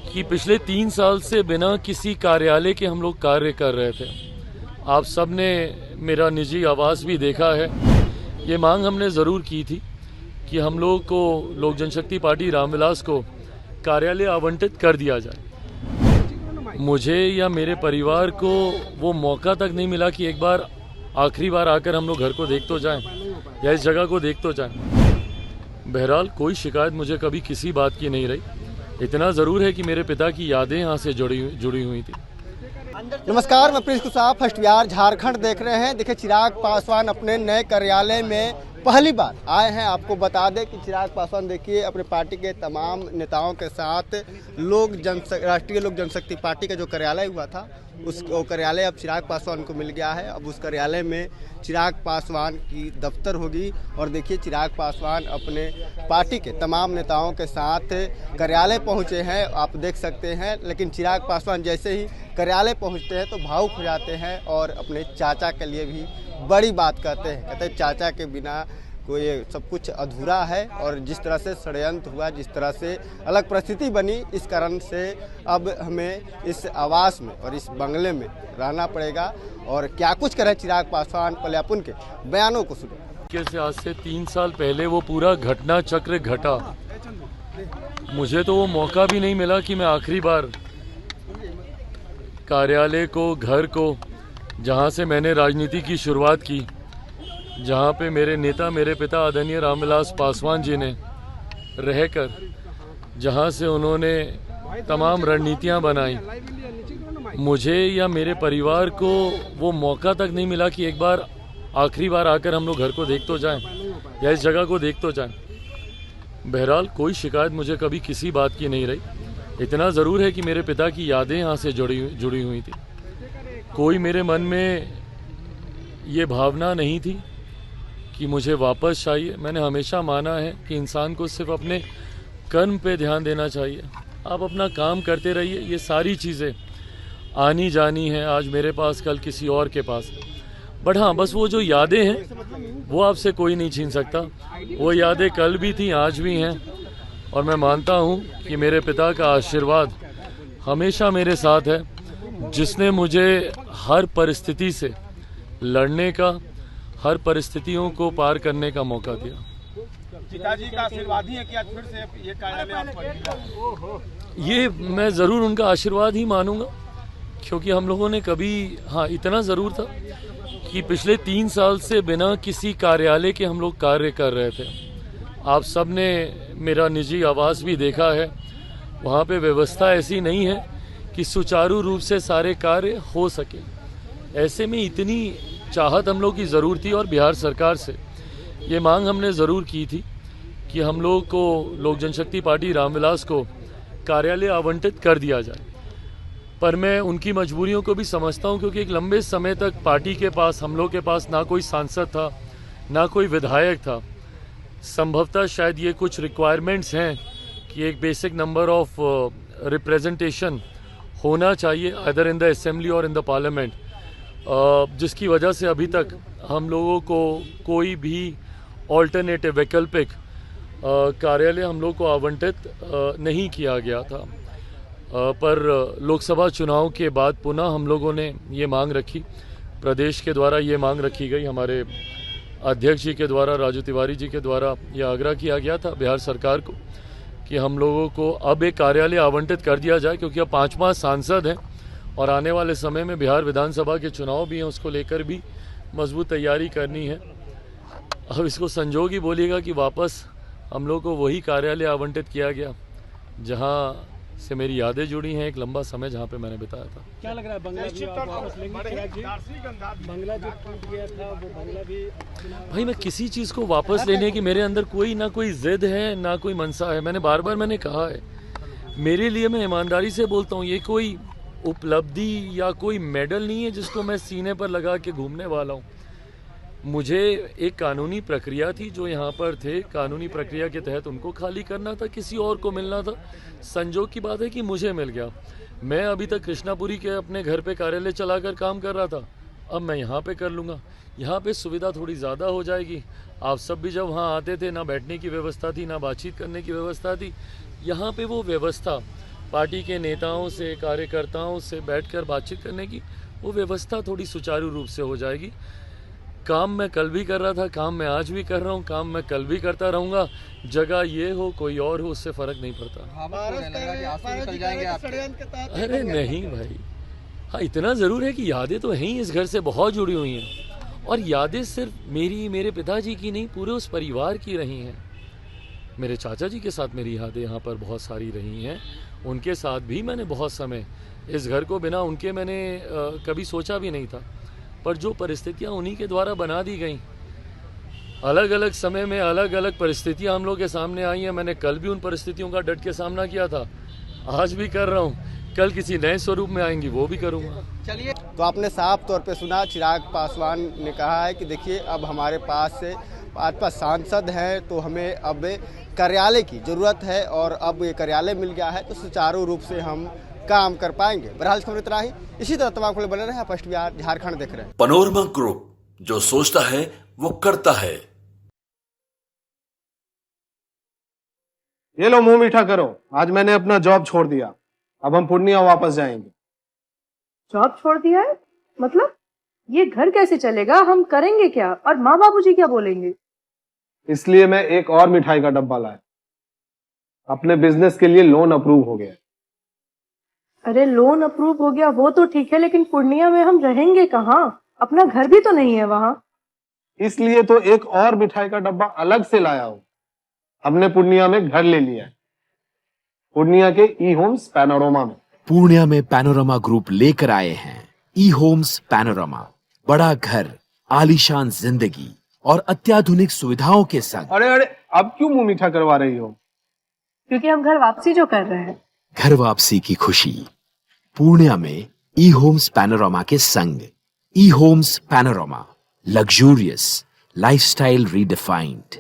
कि पिछले 3 साल से बिना किसी कार्यालय के हम लोग कार्य कर रहे थे। आप सब ने मेरा निजी आवास भी देखा है। ये मांग हमने ज़रूर की थी कि हम लोग को लोक जनशक्ति पार्टी रामविलास को कार्यालय आवंटित कर दिया जाए। मुझे या मेरे परिवार को वो मौका तक नहीं मिला कि एक बार आखिरी बार आकर हम लोग घर को देख तो जाएं या इस जगह को देख तो जाएं। बहरहाल कोई शिकायत मुझे कभी किसी बात की नहीं रही। इतना ज़रूर है कि मेरे पिता की यादें यहाँ से जुड़ी हुई थी। नमस्कार, मैं प्रिंस कुशवाहा, फर्स्ट बिहार झारखंड देख रहे हैं। देखिए, चिराग पासवान अपने नए कार्यालय में पहली बार आए हैं। आपको बता दें कि चिराग पासवान देखिए अपने पार्टी के तमाम नेताओं के साथ राष्ट्रीय लोक जनशक्ति पार्टी का जो कार्यालय हुआ था उस कार्यालय अब चिराग पासवान को मिल गया है। अब उस कार्यालय में चिराग पासवान की दफ्तर होगी और देखिए चिराग पासवान अपने पार्टी के तमाम नेताओं के साथ कार्यालय पहुंचे हैं, आप देख सकते हैं। लेकिन चिराग पासवान जैसे ही कार्यालय पहुंचते हैं तो भावुक हो जाते हैं और अपने चाचा के लिए भी बड़ी बात कहते हैं चाचा के बिना कोई सब कुछ अधूरा है। और जिस तरह से षड्यंत्र हुआ, जिस तरह से अलग परिस्थिति बनी, इस कारण से अब हमें इस आवास में और इस बंगले में रहना पड़ेगा। और क्या कुछ करें चिराग पासवान, पहले अपन के बयानों को सुनो। से आज से 3 साल पहले वो पूरा घटना चक्र घटा। मुझे तो वो मौका भी नहीं मिला कि मैं आखिरी बार कार्यालय को, घर को, जहाँ से मैंने राजनीति की शुरुआत की, जहाँ पे मेरे नेता, मेरे पिता आदरणीय रामविलास पासवान जी ने रहकर, जहाँ से उन्होंने तमाम रणनीतियाँ बनाई, मुझे या मेरे परिवार को वो मौका तक नहीं मिला कि एक बार आखिरी बार आकर हम लोग घर को देख तो जाएं या इस जगह को देख तो जाएं। बहरहाल कोई शिकायत मुझे कभी किसी बात की नहीं रही। इतना ज़रूर है कि मेरे पिता की यादें यहाँ से जुड़ी हुई थी। कोई मेरे मन में ये भावना नहीं थी कि मुझे वापस चाहिए। मैंने हमेशा माना है कि इंसान को सिर्फ अपने कर्म पे ध्यान देना चाहिए। आप अपना काम करते रहिए। ये सारी चीज़ें आनी जानी हैं, आज मेरे पास, कल किसी और के पास। बट हाँ, बस वो जो यादें हैं वो आपसे कोई नहीं छीन सकता। वो यादें कल भी थी, आज भी हैं। और मैं मानता हूँ कि मेरे पिता का आशीर्वाद हमेशा मेरे साथ है, जिसने मुझे हर परिस्थिति से लड़ने का, हर परिस्थितियों को पार करने का मौका दिया। पिताजी का आशीर्वाद ही है कि आज फिर से ये कार्यालय ये मैं ज़रूर उनका आशीर्वाद ही मानूंगा, क्योंकि हम लोगों ने कभी, हाँ इतना ज़रूर था कि पिछले 3 साल से बिना किसी कार्यालय के हम लोग कार्य कर रहे थे। आप सब ने मेरा निजी आवास भी देखा है। वहाँ पे व्यवस्था ऐसी नहीं है कि सुचारू रूप से सारे कार्य हो सके। ऐसे में इतनी चाहत हम लोग की ज़रूर थी और बिहार सरकार से ये मांग हमने ज़रूर की थी कि हम लोग को लोक जनशक्ति पार्टी रामविलास को कार्यालय आवंटित कर दिया जाए। पर मैं उनकी मजबूरियों को भी समझता हूँ, क्योंकि एक लंबे समय तक पार्टी के पास, हम लोग के पास ना कोई सांसद था, ना कोई विधायक था। संभवतः शायद ये कुछ रिक्वायरमेंट्स हैं कि एक बेसिक नंबर ऑफ रिप्रेजेंटेशन होना चाहिए आइदर इन द असेंबली और इन द पार्लियामेंट, जिसकी वजह से अभी तक हम लोगों को कोई भी ऑल्टरनेटिव, वैकल्पिक कार्यालय हम लोग को आवंटित नहीं किया गया था। पर लोकसभा चुनाव के बाद पुनः हम लोगों ने ये मांग रखी, प्रदेश के द्वारा ये मांग रखी गई, हमारे अध्यक्ष जी के द्वारा, राजू तिवारी जी के द्वारा ये आग्रह किया गया था बिहार सरकार को कि हम लोगों को अब एक कार्यालय आवंटित कर दिया जाए, क्योंकि अब 5वां सांसद हैं और आने वाले समय में बिहार विधानसभा के चुनाव भी हैं, उसको लेकर भी मजबूत तैयारी करनी है। अब इसको संजोग ही बोलिएगा कि वापस हम लोग को वही कार्यालय आवंटित किया गया जहां से मेरी यादें जुड़ी हैं, एक लंबा समय जहां पे मैंने बिताया था। क्या लग रहा है, बंगला भी आप वापस लेंगे? बंगला जो टूट गया था वो बंगला भी? भाई, मैं किसी चीज़ को वापस लेने की मेरे अंदर कोई ना कोई जिद है, ना कोई मनसा है। मैंने बार बार कहा है, मेरे लिए, मैं ईमानदारी से बोलता हूँ, ये कोई उपलब्धि या कोई मेडल नहीं है जिसको मैं सीने पर लगा के घूमने वाला हूँ। मुझे एक कानूनी प्रक्रिया थी, जो यहाँ पर थे, कानूनी प्रक्रिया के तहत उनको खाली करना था, किसी और को मिलना था। संजोग की बात है कि मुझे मिल गया। मैं अभी तक कृष्णापुरी के अपने घर पे कार्यालय चलाकर काम कर रहा था, अब मैं यहाँ पे कर लूँगा। यहाँ पे सुविधा थोड़ी ज़्यादा हो जाएगी। आप सब भी जब वहाँ आते थे, ना बैठने की व्यवस्था थी, ना बातचीत करने की व्यवस्था थी। यहाँ पे वो व्यवस्था पार्टी के नेताओं से, कार्यकर्ताओं से बैठकर बातचीत करने की वो व्यवस्था थोड़ी सुचारू रूप से हो जाएगी। काम मैं कल भी कर रहा था, काम मैं आज भी कर रहा हूँ, काम मैं कल भी करता रहूँगा। जगह ये हो कोई और हो, उससे फर्क नहीं पड़ता। अरे नहीं भाई, हाँ इतना ज़रूर है कि यादें तो हैं ही, इस घर से बहुत जुड़ी हुई हैं। और यादें सिर्फ मेरी, मेरे पिताजी की नहीं, पूरे उस परिवार की रही हैं। मेरे चाचा जी के साथ मेरी यादें यहाँ पर बहुत सारी रही हैं। उनके साथ भी मैंने बहुत समय, इस घर को बिना उनके मैंने कभी सोचा भी नहीं था। पर जो परिस्थितियाँ उन्हीं के द्वारा बना दी गई, अलग अलग समय में अलग अलग परिस्थितियाँ हम लोग के सामने आई हैं। मैंने कल भी उन परिस्थितियों का डट के सामना किया था, आज भी कर रहा हूँ, कल किसी नए स्वरूप में आएंगी वो भी करूँगा। चलिए, तो आपने साफ तौर पे सुना, चिराग पासवान ने कहा है कि देखिए अब हमारे पास से भाजपा सांसद हैं तो हमें अब कार्यालय की ज़रूरत है, और अब ये कार्यालय मिल गया है तो सुचारू रूप से हम काम कर पाएंगे। बहरहाल खबर इतना ही। इसी तरह तमाम खबरें बने रहे। फर्स्ट बिहार झारखंड देख रहे हैं। पैनोरमा ग्रुप, जो सोचता है वो करता है। ये लो मुंह मीठा करो, आज मैंने अपना जॉब छोड़ दिया, अब हम पूर्णिया वापस जाएंगे। जॉब छोड़ दिया है? मतलब ये घर कैसे चलेगा? हम करेंगे क्या? और माँ बाबूजी क्या बोलेंगे? इसलिए मैं एक और मिठाई का डब्बा लाया। अपने बिजनेस के लिए लोन अप्रूव हो गया। अरे लोन अप्रूव हो गया वो तो ठीक है, लेकिन पूर्णिया में हम रहेंगे कहाँ? अपना घर भी तो नहीं है वहाँ। इसलिए तो एक और मिठाई का डब्बा अलग से लाया हूँ। हमने पूर्णिया में घर ले लिया है, पूर्णिया के ई होम्स पैनोरमा में। पूर्णिया में पैनोरमा ग्रुप लेकर आए हैं ई होम्स पैनोरमा। बड़ा घर, आलीशान जिंदगी और अत्याधुनिक सुविधाओं के संग। अरे अरे, अब क्यों मुंह मीठा करवा रही हो? क्योंकि हम घर वापसी जो कर रहे हैं। घर वापसी की खुशी पूर्णिया में ई होम्स पैनोरमा के संग। E homes panorama, luxurious lifestyle redefined.